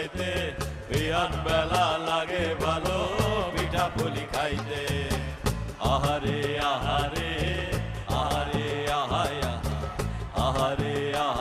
যাইতে, বিয়ান বেলা লাগে ভালো পিঠা পুলি খাইতে। আহারে আহারে আহারে আহায় আহা, আহারে আহারে